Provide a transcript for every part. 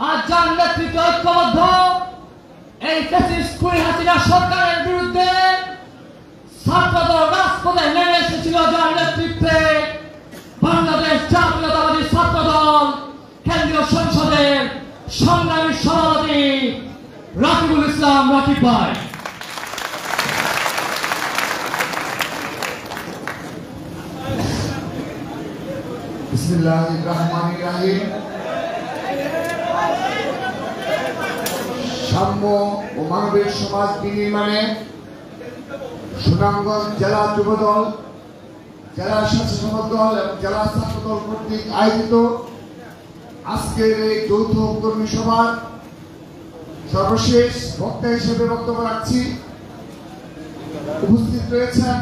আজ যার নেতৃত্বে ঐক্যবদ্ধ এই ফ্যাসিস্ট খুনি হাসিনা সরকারের বিরুদ্ধে ছাত্রদল রাজপথে নেমে এসেছিল, যার নেতৃত্বে বাংলাদেশ জাতীয়তাবাদী ছাত্রদল কেন্দ্রীয় সংসদের সংগ্রামী সভাপতি রাকিবুল ইসলাম রাকিব ভাই। বিসমিল্লাহির রহমানির রহিম। সাম্য ও মানবিক সমাজ বিনির্মাণে সুনামগঞ্জ জেলা যুবদল, জেলা স্বেচ্ছাসেবক দল এবং জেলা ছাত্রদল কর্তৃক আয়োজিত আজকের এই যৌথ কর্মী সভার সর্বশেষ বক্তা হিসেবে বক্তব্য রাখছি। উপস্থিত রয়েছেন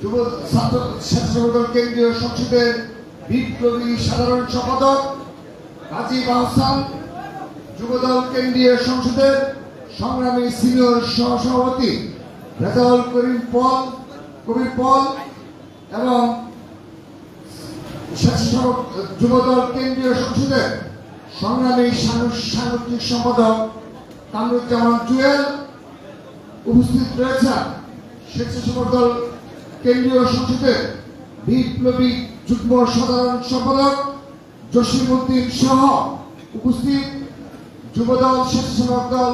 যুব ছাত্র স্বেচ্ছাসেবক দল কেন্দ্রীয় সংসদের বিপ্লবী সাধারণ সম্পাদক রাজীব আহসান, যুবদল কেন্দ্রীয় সংসদের সংগ্রামী সিনিয়র সহসভাপতি রেজাউল কবির পল এবং স্বেচ্ছাসেবক যুবদল কেন্দ্রীয় সংসদের সংগ্রামী সাংগঠনিক সম্পাদক কামরুজ্জামান জুয়েল। উপস্থিত রয়েছেন স্বেচ্ছাসেবক দল কেন্দ্রীয় সংসদের বিপ্লবী যুগ্ম সাধারণ সম্পাদক জসিমউদ্দিন সহ উপস্থিত যুবদল, স্বেচ্ছাসেবক দল,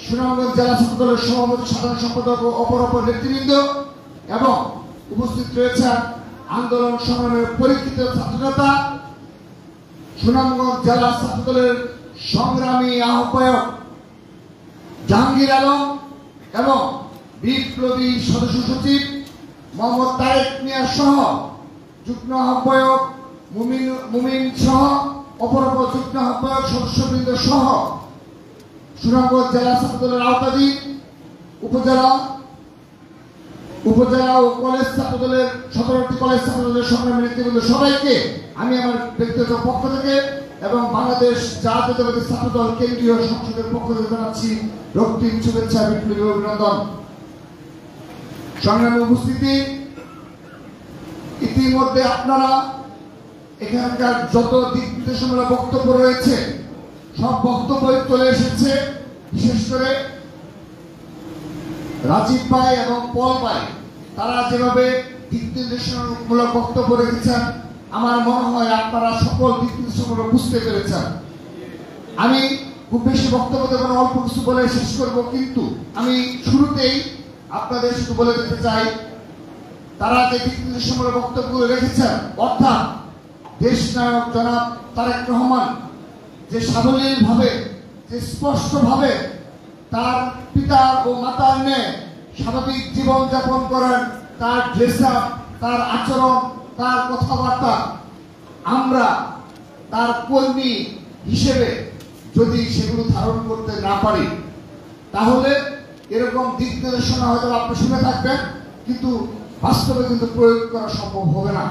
সুনামগঞ্জ জেলা ছাত্রদলের সভাপতি, সাধারণ সম্পাদক ও অপর নেতৃবৃন্দ এবং উপস্থিত রয়েছেন আন্দোলন সংগ্রামের পরীক্ষিত ছাত্রনেতা সুনামগঞ্জ জেলা ছাত্রদলের সংগ্রামী আহ্বায়ক জাহাঙ্গীর আলম এবং বিপ্লবী সদস্য সচিব মোহাম্মদ তারেক মিয়া সহ যুগ্ম আহ্বায়ক মুমিন সহ অপর যুগ্ম আহ্বায়ক সদস্যবৃন্দ সহ সুনামগঞ্জ জেলা ছাত্রদলের আওতাধীন উপজেলা ও কলেজ ছাত্রদলের 17টি কলেজ ছাত্রদলের সংগ্রামী নেতৃবৃন্দ সবাইকে আমি আমার ব্যক্তিগত পক্ষ থেকে এবং বাংলাদেশ জাতীয়তাবাদী ছাত্রদল কেন্দ্রীয় সংসদের পক্ষ থেকে জানাচ্ছি রক্তিম শুভেচ্ছা, বিপ্লবী অভিনন্দন। সংগ্রামী উপস্থিতি, ইতিমধ্যে আপনারা এখানকার যত দিক নির্দেশনামূলক বক্তব্য রয়েছে সব বক্তব্যই চলে এসেছে। বিশেষ করে রাজীব ভাই এবং পল ভাই তারা যেভাবে দিক নির্দেশনামূলক বক্তব্য রেখেছেন, আমার মনে হয় আপনারা সকল দিক নির্দেশনামূলক বুঝতে পেরেছেন। আমি খুব বেশি বক্তব্য দেব না, অল্প কিছু বলে শেষ করব, কিন্তু আমি শুরুতেই আপনাদের শুধু বলে দিতে চাই তারা যে দিক নির্দেশনামূলক বক্তব্যগুলো রেখেছেন, অর্থাৎ দেশ নায়ক জনাব তারেক রহমান যে সাবলীলভাবে, যে স্পষ্টভাবে তার পিতা ও মাতার ন্যায় স্বাভাবিক জীবন যাপন করেন, তার ড্রেস আপ, তার আচরণ, তার কথাবার্তা, আমরা তার কর্মী হিসেবে যদি সেগুলো ধারণ করতে না পারি তাহলে এরকম দিক নির্দেশনা হয়তো আপনি শুনে থাকবেন, কিন্তু বাস্তবে কিন্তু প্রয়োগ করা সম্ভব হবে না।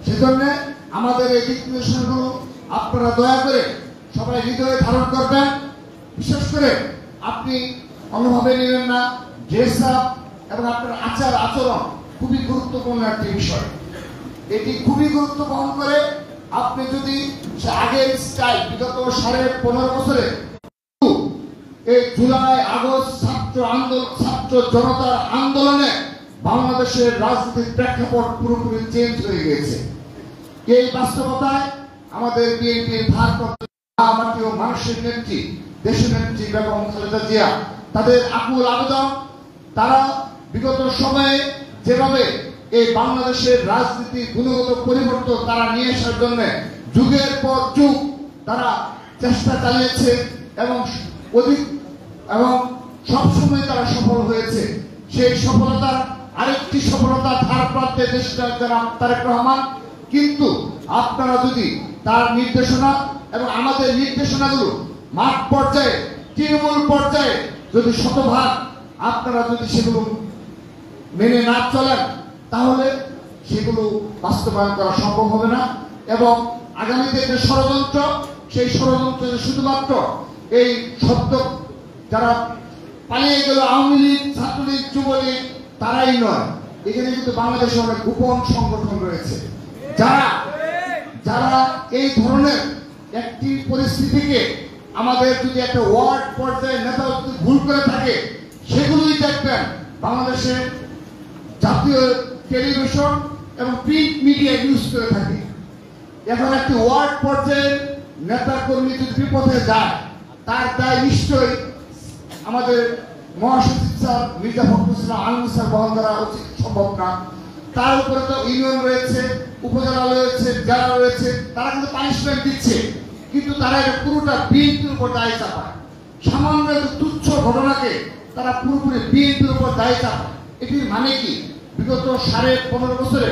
সেজন্য আমাদের এই দিক নির্দেশনাগুলো আপনারা দয়া করে সবাই হৃদয়ে ধারণ করবেন। বিশেষ করে আপনি অন্যভাবে নেবেন না। ড্রেস আপ এবং আপনার আচার আচরণ খুবই গুরুত্বপূর্ণ একটি বিষয়। এটি খুবই গুরুত্ব বহন করে। আপনি যদি আগের স্টাইল বিগত 15.5 বছরে এই জুলাই আগস্ট ছাত্র জনতার আন্দোলনে বাংলাদেশের রাজনীতির প্রেক্ষাপট পুরোপুরি চেঞ্জ হয়ে গেছে। এই বাস্তবতায় আমাদের বিএনপির ভারপ্রাপ্ত মানুষের নেত্রী, দেশের নেত্রী বেগম খালেদা জিয়া, তাদের আকুল আবেদন, তারা বিগত সময়ে যেভাবে এই বাংলাদেশের রাজনীতির গুণগত পরিবর্তন তারা নিয়ে আসার জন্য যুগের পর যুগ তারা চেষ্টা চালিয়েছে এবং সবসময় তারা সফল হয়েছে। সেই সফলতার আরেকটি সফলতা ভারপ্রাপ্ত দেশনায়ক জনাব তারেক রহমান। কিন্তু আপনারা যদি তার নির্দেশনা এবং আমাদের নির্দেশনাগুলো মাঠ পর্যায়ে, তৃণমূল পর্যায়ে যদি শতভাগ আপনারা যদি সেগুলো মেনে না চলেন তাহলে সেগুলো বাস্তবায়ন করা সম্ভব হবে না। এবং আগামীতে যে ষড়যন্ত্র, সেই ষড়যন্ত্র শুধুমাত্র এই শব্দ যারা পালিয়ে গেল আওয়ামী লীগ, ছাত্রলীগ, যুবলীগ তারাই নয়, এখানে কিন্তু বাংলাদেশে অনেক গোপন সংগঠন রয়েছে যারা এই ধরনের একটি পরিস্থিতিকে আমাদের যদি একটা ওয়ার্ড পর্যায়ে নেতা যদি ভুল করে থাকে, সেগুলোই দেখবেন বাংলাদেশের জাতীয় টেলিভিশন এবং প্রিন্ট মিডিয়া ইউজ করে থাকে। এখন একটি ওয়ার্ড পর্যায়ে নেতা কর্মী যদি বিপথে যায়, তার দায় নিশ্চয়ই আমাদের মহাসচিব স্যার মির্জা ফখরুল ইসলাম আলমগীর স্যার বহন করা উচিত, সম্ভব না। তার উপরে তো ইউনিয়ন রয়েছে, উপজেলা রয়েছে, জেলা রয়েছে, তারা কিন্তু পানিশমেন্ট দিচ্ছে, কিন্তু তারা এটা পুরোটা বিএনপির উপর দায় চাপায়। সামান্য একটা তুচ্ছ ঘটনাকে তারা পুরোপুরি বিএনপির উপর দায় চাপায়। এটির মানে কি? বিগত 15.5 বছরে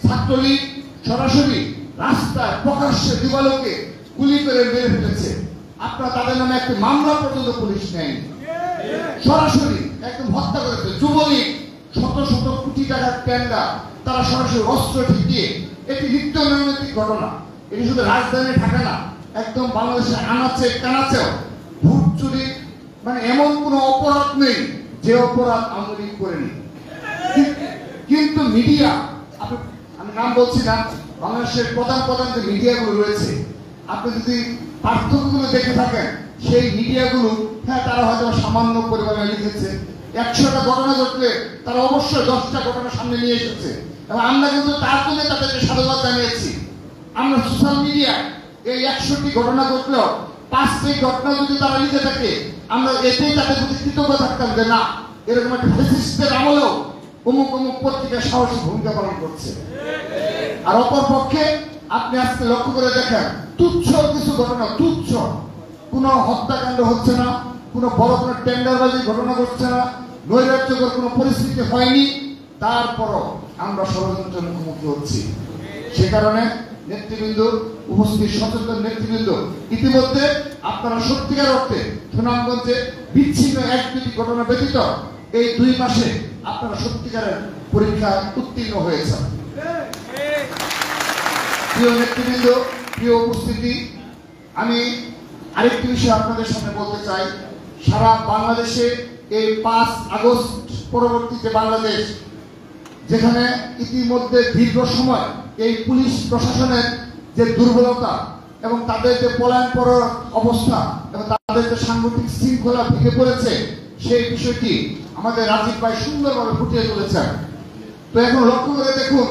ছাত্রলীগ সরাসরি রাস্তায় প্রকাশ্যে দিবালোকে গুলি করে মেরে ফেলেছে। আপনারা তাদের নামে একটি মামলা পর্যন্ত পুলিশ নেয়নি, সরাসরি একদম হত্যা করেছে। যুবলীগ শত শত কোটি টাকার টেন্ডার তারা সরাসরি অস্ত্র ঠেকিয়ে, এটি নিত্য নৈমিত্তিক ঘটনা। এটি শুধু রাজধানী ঢাকা না, একদম বাংলাদেশের আনাচে কানাচেও ভোট চুরি মানে এমন কোন অপরাধ নেই যে অপরাধ আওয়ামী লীগ করেনি। কিন্তু মিডিয়া, আমি নাম বলছি না, বাংলাদেশের প্রধান প্রধান যে মিডিয়াগুলো রয়েছে, আপনি যদি পার্থক্যগুলো দেখে থাকেন, সেই মিডিয়াগুলো হ্যাঁ তারা হয়তো সামান্য পরিমাণে লিখেছে, 100টা ঘটনা ঘটলে তারা অবশ্যই 10টা ঘটনা সামনে নিয়ে এসেছে, এবং আমরা কিন্তু তার জন্য তাদেরকে সাধুবাদ জানিয়েছি। আমরা সোশ্যাল মিডিয়া এই 100টি ঘটনা ঘটলেও 5টি ঘটনা যদি তারা লিখে থাকে, আমরা এতেই তাদের প্রতি কৃতজ্ঞ থাকতাম যে না, এরকম একটা ফ্যাসিস্টের আমলেও অমুক অমুক পত্রিকা সাহসী ভূমিকা পালন করছে। আর অপর পক্ষে আপনি আজকে লক্ষ্য করে দেখেন, তুচ্ছ কিছু ঘটনা, তুচ্ছ কোনো হত্যাকাণ্ড হচ্ছে না, কোনো বড় কোনো টেন্ডারবাজি ঘটনা ঘটছে না, নৈরাজ্যকর কোনো পরিস্থিতি হয়নি, তারপরও আমরা ষড়যন্ত্রের মুখোমুখি হচ্ছি। সে কারণে নেতৃবৃন্দ, উপস্থিত সচেতন নেতৃবৃন্দ, ইতিমধ্যে আপনারা সত্যিকার অর্থে সুনামগঞ্জে বিচ্ছিন্ন 1-2টি ঘটনা ব্যতীত এই 2 মাসে আপনারা সত্যিকারের পরীক্ষায় উত্তীর্ণ হয়েছেন। প্রিয় নেতৃবৃন্দ, প্রিয় উপস্থিতি, আমি আরেকটি বিষয় আপনাদের সামনে বলতে চাই। সারা বাংলাদেশে এই 5 আগস্ট পরবর্তী যে বাংলাদেশ, যেখানে ইতিমধ্যে দীর্ঘ সময় এই পুলিশ প্রশাসনের যে দুর্বলতা এবং তাদের যে পলায়নপর অবস্থা এবং তাদের যে সাংগঠনিক শৃঙ্খলা ভেঙে পড়েছে, সেই বিষয়টি আমাদের রাজীব ভাই সুন্দরভাবে ফুটিয়ে তুলেছেন। তো এখন লক্ষ্য করে দেখুন,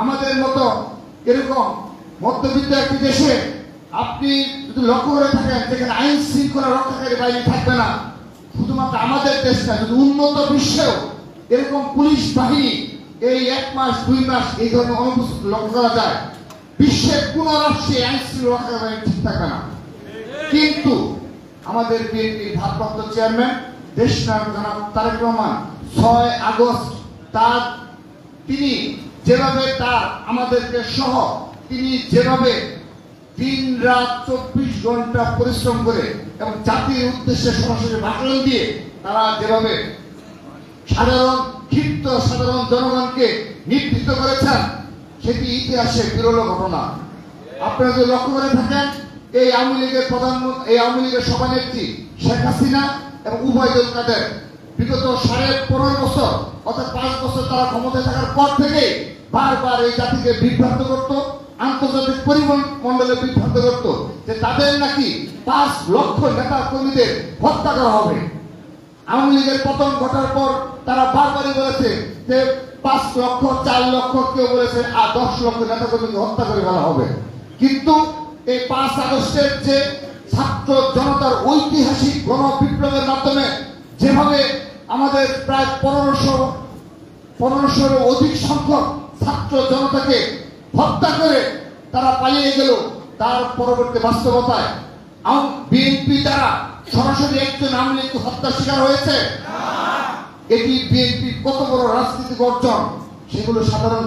আমাদের মতো এরকম মধ্যবিত্ত একটি দেশে আপনি যদি লক্ষ্য করে থাকেন, যেখানে আইন শৃঙ্খলা রক্ষাকারী বাহিনী থাকবে না, শুধুমাত্র আমাদের দেশ না, যদি উন্নত বিশ্বেও এরকম পুলিশ বাহিনী এই 1 মাস 2 মাস এই ধরনের অনুপস্থিত লক্ষ্য করা যায়, বিশ্বের কোন রাষ্ট্রে আইন শৃঙ্খলা রক্ষাকারী বাহিনী ঠিক থাকবে না। কিন্তু আমাদের বিএনপির ভারপ্রাপ্ত চেয়ারম্যান দেশনায়ক জনাব তারেক রহমান 6 আগস্ট তিনি যেভাবে আমাদেরকে সহ তিনি যেভাবে দিন-রাত 24 ঘন্টা পরিশ্রম করে এবং জাতির উদ্দেশ্যে সরাসরি ভাষণ দিয়ে তারা যেভাবে সাধারণ জনগণকে নিবৃত্ত করেছেন, সেটি ইতিহাসে বিরল ঘটনা। আপনারা যদি লক্ষ্য করে থাকেন, এই আওয়ামী লীগের সভানেত্রী শেখ হাসিনা এবং উভয়দল কাদের বিগত 15.5 বছর অর্থাৎ 5 বছর তারা ক্ষমতায় থাকার পর থেকে বারবার এই জাতিকে বিভ্রান্ত করত, আন্তর্জাতিক পরিমণ্ডলে বিভ্রান্ত করত যে তাদের নাকি 5 লক্ষ নেতা কর্মীদের হত্যা করা হবে। আওয়ামী লীগের পতন ঘটার পর তারা বারবারই বলেছে যে 5 লক্ষ, 4 লক্ষ, কেউ বলেছে আর 10 লক্ষ নেতা কর্মীকে হত্যা করে ফেলা হবে। কিন্তু এই 5 আগস্টের যে ছাত্র জনতার ঐতিহাসিক গণবিপ্লবের মাধ্যমে যেভাবে আমাদের প্রায় 1500 অধিক সংখ্যক ছাত্র জনতাকে হত্যা করে তারা পালিয়ে গেল, তার পরবর্তী বাস্তবতায় বিএনপি দ্বারা সরাসরি একজন আওয়ামী লীগ হত্যার শিকার হয়েছে। এটি বিএনপির কত বড় রাজনৈতিক অর্জন, সেগুলো সাধারণ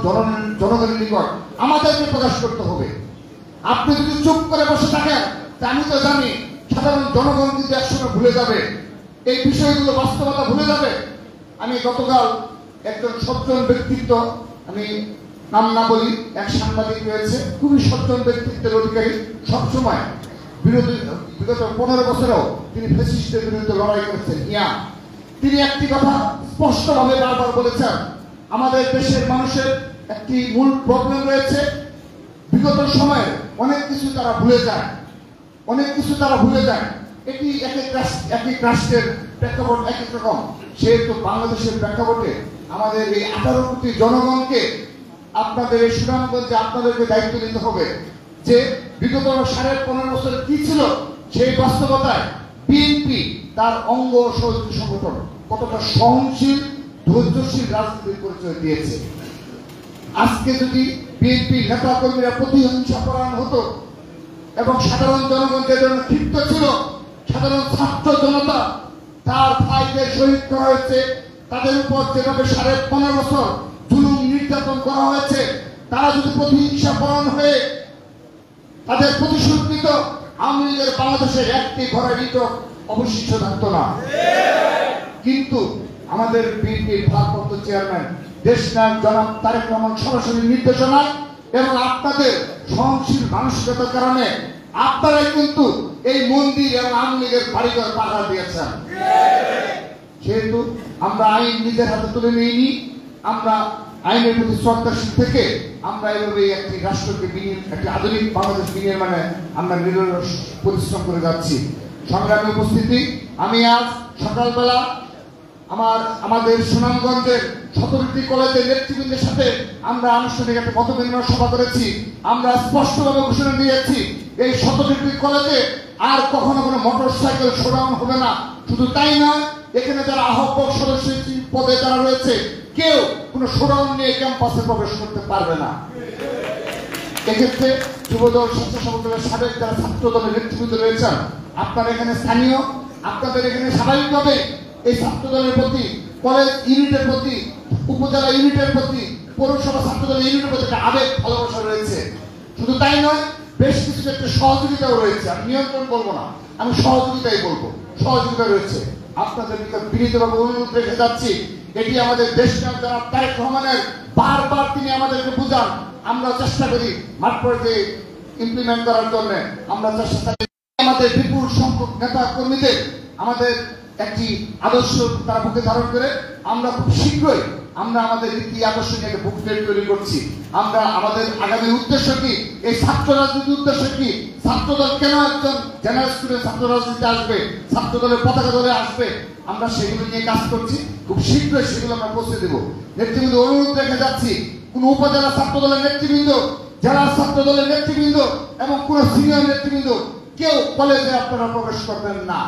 জনগণের নিকট আমাদেরকে প্রকাশ করতে হবে। আপনি যদি চুপ করে বসে থাকেন, আমি তো জানি সাধারণ জনগণ কিন্তু একসময় ভুলে যাবে, এই বিষয়গুলো বাস্তবতা ভুলে যাবে। আমি গতকাল একজন সজ্জন ব্যক্তিত্ব, আমি নাম না বলি, এক সাংবাদিক রয়েছে, খুবই সজ্জন ব্যক্তিত্বের অধিকারী, সবসময় বিগত 15 বছরেও তিনি ফ্যাসিস্টের বিরুদ্ধে লড়াই করেছেন। তিনি একটি কথা স্পষ্টভাবে বারবার বলেছেন, আমাদের দেশের মানুষের একটি মূল প্রবলেম রয়েছে, বিগত সময়ে অনেক কিছু তারা ভুলে যায়, অনেক কিছু তারা ভুলে যায়। এটি এক এক রাষ্ট্রের প্রেক্ষাপট এক এক রকম। সেহেতু বাংলাদেশের প্রেক্ষাপটে আমাদের এই 18 কোটি জনগণকে আপনাদের এই সুনামগঞ্জে আপনাদেরকে দায়িত্ব নিতে হবে যে বিগত 15.5 বছরে কি ছিল সেই বাস্তবতায় বিএনপি তার অঙ্গ সহযোগী সংগঠন কতটা সহনশীল ধৈর্যশীল রাজনীতির পরিচয় দিয়েছে। আজকে যদি বিএনপি নেতা কর্মীরা প্রতিহিংসা পরায়ণ হতো এবং সাধারণ জনগণ যে ধরনের ক্ষিপ্ত ছিল, সাধারণ ছাত্র জনতা তার ভাইদের শহীদ করা হয়েছে, তাদের উপর যেভাবে 15.5 বছর জুলুম নির্যাতন করা হয়েছে, তারা যদি প্রতিহিংসা পরায়ণ হয়ে তাদের প্রতিশোধ নিত, আওয়ামী লীগের বাংলাদেশের একটি ঘরের ইটও অবশিষ্ট থাকতো না। কিন্তু আমাদের বিএনপির ভারপ্রাপ্ত চেয়ারম্যান দেশনায়ক জনাব তারেক রহমান সরাসরি নির্দেশনা এবং আপনাদের সহনশীল মানসিকতার কারণে আপনারাই কিন্তু এই মন্দির এবং আওয়ামী লীগের বাড়িঘর পাহারা দিয়েছেন। সেহেতু আমরা আইন নিজের হাতে তুলে নিইনি, আমরা আইনের প্রতি শ্রদ্ধাশীল থেকে আমরা এইভাবে একটি রাষ্ট্রকে একটি আধুনিক বাংলাদেশ বিনির্মাণে আমরা নিরলস পরিশ্রম করে যাচ্ছি। সংগ্রামী উপস্থিতি, আমি আজ সকালবেলা আমাদের সুনামগঞ্জের 17টি কলেজের নেতৃবৃন্দের সাথে আমরা আনুষ্ঠানিক একটা মত বিনিময় সভা করেছি। আমরা স্পষ্টভাবে ঘোষণা দিয়েছি এই 17টি কলেজে আর কখনো কোনো মোটরসাইকেল শোডাউন হবে না। শুধু তাই নয়, এখানে যারা আহ্বায়ক সদস্য পদে যারা রয়েছে কেউ কোনো শোডাউন নিয়ে ক্যাম্পাসে প্রবেশ করতে পারবে না। এক্ষেত্রে যুবদল, স্বেচ্ছাসেবক দলের সাবেক যারা ছাত্র দলের নেতৃবৃন্দ রয়েছেন, আপনারা এখানে স্থানীয়, আপনাদের এখানে স্বাভাবিকভাবে এই ছাত্র দলের প্রতি, কলেজ ইউনিটের প্রতি, উপজেলা ইউনিটের প্রতি, পৌরসভা ছাত্র দলের ইউনিটের প্রতি একটা আবেগ ভালোবাসা রয়েছে। শুধু তাই নয়, বেশ কিছু ক্ষেত্রে সহযোগিতাও রয়েছে। আমি নিয়ন্ত্রণ বলবো না, আমি সহযোগিতাই বলবো, সহযোগিতা রয়েছে। আপনাদের নিকট বিনীতভাবে অনুরোধ রেখে যাচ্ছি, এটি আমাদের দেশনায়ক জনাব তারেক রহমানের বারবার তিনি আমাদেরকে বুঝান, আমরা চেষ্টা করি মাঠ পর্যায়ে ইমপ্লিমেন্ট করার জন্য। আমরা চেষ্টা করি আমাদের বিপুল সংখ্যক নেতা কর্মীদের আমাদের একটি আদর্শ তারা বুকে ধারণ করে আমরা খুব শীঘ্রই আমরা আমাদের নীতি আদর্শ নিয়ে বুকলেট তৈরি করছি। আমরা আমাদের আগামী উদ্দেশ্য কি, এই ছাত্র রাজনীতির উদ্দেশ্য কি, ছাত্রদল কেন একজন জেনারেল স্টুডেন্ট ছাত্র রাজনীতিতে আসবে, ছাত্র দলের পতাকা দলে আসবে, আমরা সেগুলো নিয়ে কাজ করছি। খুব শীঘ্রই সেগুলো আমরা পৌঁছে দেবো। নেতৃবৃন্দ অনুরোধ রেখে যাচ্ছি, কোন উপজেলা ছাত্র দলের নেতৃবৃন্দ, জেলা ছাত্র দলের নেতৃবৃন্দ এবং কোন সিনিয়র নেতৃবৃন্দ কেউ কলেজে আপনারা প্রবেশ করবেন না।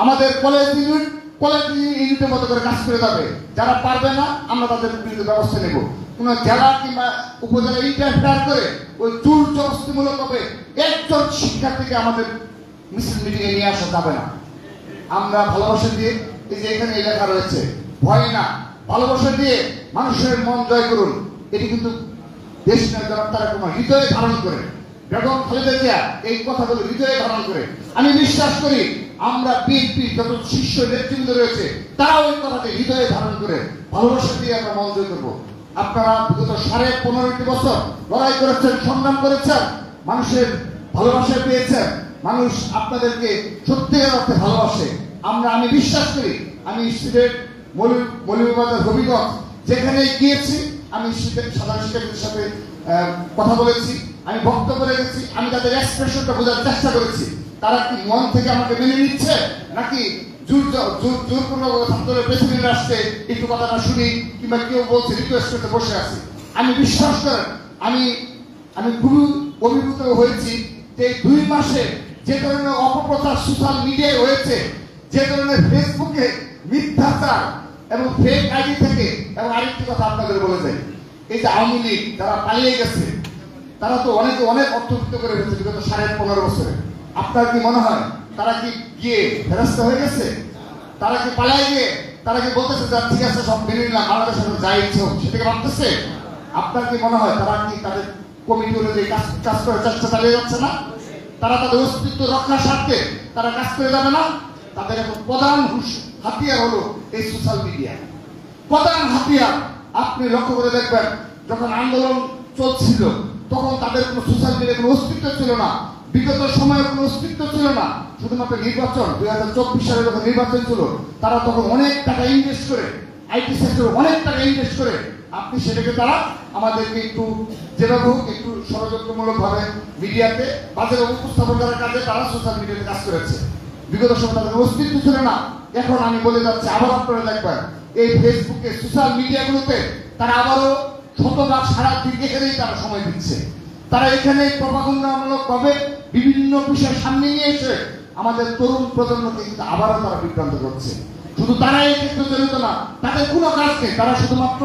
আমাদের কলেজ ইউনিটের মতো করে কাজ করে যাবে। যারা পারবে না আমরা তাদের বিরুদ্ধে ব্যবস্থা নেব। কোন জেলা কিংবা উপজেলা ইন্টারফেয়ার করে ওই জোর জবরদস্তিমূলক হবে একজন শিক্ষার্থীকে আমাদের মিছিল মিটিংয়ে নিয়ে আসা যাবে না। আমরা ভালোবাসা দিয়ে, এই যে এখানে লেখা রয়েছে, ভয় না ভালোবাসা দিয়ে মানুষের মন জয় করুন, এটি কিন্তু দেশ জনাব তারেক রহমান হৃদয়ে ধারণ করে, বেগম খালেদা জিয়া এই কথাগুলো হৃদয়ে ধারণ করে। আমি বিশ্বাস করি আমরা বিএনপি যত শীর্ষ নেতৃবৃন্দ রয়েছে তারাও এই কথাকে হৃদয়ে ধারণ করে ভালোবাসা দিয়ে আমরা মন জয় করবো। আপনারা বিগত 15.5 বছর লড়াই করেছেন, সংগ্রাম করেছেন, মানুষের ভালোবাসা পেয়েছেন, মানুষ আপনাদেরকে সত্যিকার অর্থে ভালোবাসে। আমি বিশ্বাস করি, আমি সিলেট মৌলভীবাজার হবিগঞ্জ যেখানে গিয়েছি, আমি সাধারণ শিক্ষার্থীদের সাথে কথা বলেছি, আমি বক্তব্য রেখেছি, আমি তাদের এক্সপ্রেশনটা বোঝার চেষ্টা করেছি। তারা কি মন থেকে আমাকে মেনে নিচ্ছে নাকি জোরপূর্ণভাবে ছাত্রদের প্রেসিডেন্ট আসছে একটু কথাটা শুনি কিংবা কেউ বলছে রিকোয়েস্ট করতে বসে আছে। আমি বিশ্বাস করেন আমি খুবই অভিভূত হয়েছি যে 2 মাসে যে ধরনের অপপ্রচার সোশ্যাল মিডিয়ায় হয়েছে, যে ধরনের ফেসবুকে মিথ্যাচার এবং ফেক আইডি থেকে। এবং আরেকটি কথা আপনাদের বলে যাই, এই যে আওয়ামী লীগ যারা পালিয়ে গেছে তারা তো অনেক অর্থবিত্ত করে ফেলছে বিগত 15.5 বছরে। আপনার কি মনে হয় তারা কি গিয়ে ফেরস্ত হয়ে গেছে? তারা কি পালিয়ে গিয়ে তারা কি বলতেছে যে ঠিক আছে সব মেনে নিলাম, বাংলাদেশ যাই ইচ্ছে হোক সেটাকে ভাবতেছে? আপনার কি মনে হয় তারা কি তাদের কমিটি অনুযায়ী কাজ করে চেষ্টা চালিয়ে যাচ্ছে না? তারা তাদের অস্তিত্ব রক্ষার স্বার্থে তারা কাজ করে যাবে না? তাদের এখন প্রধান হাতিয়ার হলো এই সোশ্যাল মিডিয়া, প্রধান হাতিয়ার। আপনি লক্ষ্য করে দেখবেন যখন আন্দোলন চলছিল তখন তাদের কোনো সোশ্যাল মিডিয়ার কোনো অস্তিত্ব ছিল না, বিগত সময়ে কোনো অস্তিত্ব ছিল না। শুধুমাত্র নির্বাচন 2024 সালে যখন নির্বাচন ছিল তারা তখন অনেক টাকা ইনভেস্ট করে, আইটি সেক্টরে অনেক টাকা ইনভেস্ট করে আপনি সেটাকে তারা আমাদেরকে একটু যেভাবে হোক একটু ষড়যন্ত্রমূলক ভাবে মিডিয়াতে বাজে উপস্থাপন করার কাজে তারা সোশ্যাল মিডিয়াতে কাজ করেছে। বিগত সময় তাদের অস্তিত্ব ছিল না। এখন আমি বলে যাচ্ছি, আবার আপনারা দেখবেন এই ফেসবুকে সোশ্যাল মিডিয়াগুলোতে তারা আবারও শতভাগ সারা দিন এখানেই তারা সময় দিচ্ছে। তারা এখানে প্রপাগন্ডামূলক ভাবে বিভিন্ন বিষয় সামনে নিয়ে এসে আমাদের তরুণ প্রজন্মকে কিন্তু আবারও তারা বিভ্রান্ত করছে। শুধু তারা এই ক্ষেত্রে জড়িত না, তাদের কোনো কাজ নেই, তারা শুধুমাত্র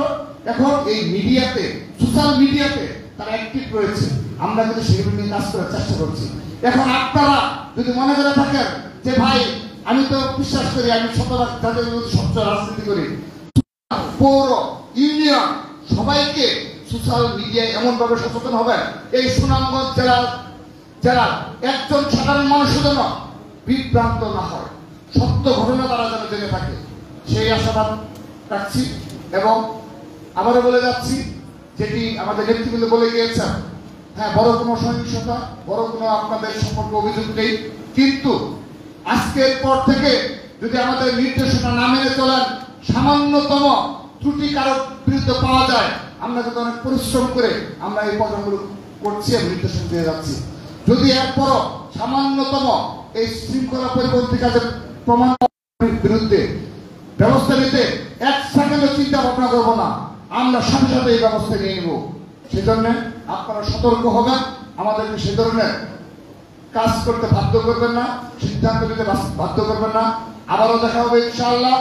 এখন এই মিডিয়াতে সোশ্যাল মিডিয়াতে তারা অ্যাক্টিভ রয়েছে। আমরা কিন্তু সেগুলো নিয়ে কাজ করার চেষ্টা করছি। এখন আপনারা যদি মনে করে থাকেন যে ভাই আমি তো বিশ্বাস করি, আমি শতভাগ তাদের স্বচ্ছ রাজনীতি করি, পৌর ইউনিয়ন সবাইকে সোশ্যাল মিডিয়ায় এমন ভাবে সচেতন হবেন এই সুনামগঞ্জ জেলার একজন সাধারণ মানুষের জন্য বিভ্রান্ত না হয়, সত্য ঘটনা তারা যেন জেনে থাকে, সেই আশাবাদ রাখছি। এবং আবারও বলে যাচ্ছি, যেটি আমাদের নেতৃবৃন্দ বলে গিয়েছেন, হ্যাঁ বড় কোনো সহিংসতা, বড় কোনো আপনাদের সম্পর্কে অভিযোগ নেই, কিন্তু আজকের পর থেকে যদি আমাদের নির্দেশনা না মেনে চলেন, সামান্যতম ত্রুটি কারোর বিরুদ্ধে পাওয়া যায়, আমরা কিন্তু অনেক পরিশ্রম করে আমরা এই কর্মগুলো করছি এবং নির্দেশনা দিয়ে যাচ্ছি। যদি এরপরও সামান্যতম এই শৃঙ্খলা পরিপন্থী কাজের প্রমাণ বিরুদ্ধে ব্যবস্থা নিতে এক সেকেন্ডও চিন্তা ভাবনা করবো না, আমরা সাথে সাথে এই ব্যবস্থা নিয়ে নেব। সেজন্য আপনারা সতর্ক হবেন, আমাদেরকে সে ধরনের কাজ করতে বাধ্য করবেন না, সিদ্ধান্ত নিতে বাধ্য করবেন না। আবারও দেখা হবে ইনশাআল্লাহ।